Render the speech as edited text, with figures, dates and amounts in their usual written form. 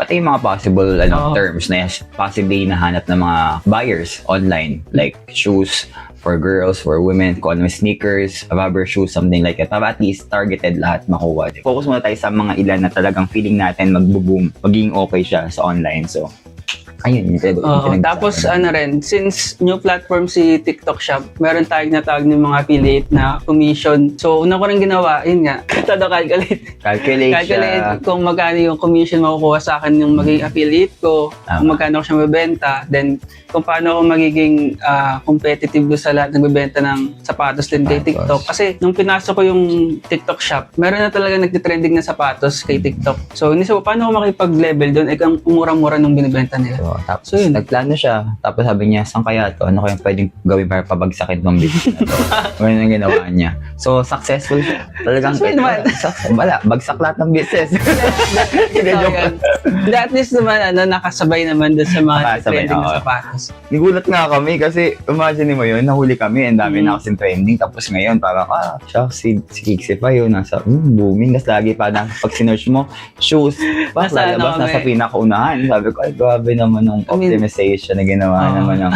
pati yung mga possible Oo. terms na possibly nahanap ng mga buyers online, like shoes for girls, for women, kung ano, sneakers, rubber shoes, something like that. Para at least targeted lahat makuha. Focus muna tayo sa mga ilan na talagang feeling natin magbo-boom, maging okay siya sa online. So, ayun, yung Oo, tapos ano rin, since new platform si TikTok Shop, meron tayong natawag ng mga affiliate na commission. So, una ko rin ginawa, yun nga, todo calculate. calculate siya. Calculate kung magkano yung commission makukuha sa akin yung maging affiliate ko, kung magkano ko siya mabenta, then kung paano ako magiging competitive doon sa lahat nagbebenta ng sapatos din kay TikTok. Kasi nung pinasok ko yung TikTok Shop, meron na talaga nagtitrending na sapatos kay TikTok. So, inisip ko, paano ako makipag-level doon? Ang umura-mura nung binibenta nila. So, tapos So, yun. nagplano siya. Tapos sabi niya, saan kaya to? Ano kaya pwedeng gawin para pabagsakin tong business na to? Ano yung ginawa niya? So, successful siya. Talagang, Successful naman. Wala, bagsak lahat ng business. Hindi, at least naman, nakasabay naman doon sa mga Nakasabay, trending na oo. sapatos. Nagulat nga kami kasi imagine mo yun, nahuli kami, ang dami na kasing trending. Tapos ngayon, parang, siya, si Kixie pa yun, nasa booming. Tapos lagi pa na, pag sinearch mo, shoes, Nasa lalabas, ano nasa kami. pinakaunahan. Sabi ko, ay, grabe naman ng optimization na ginawa naman ng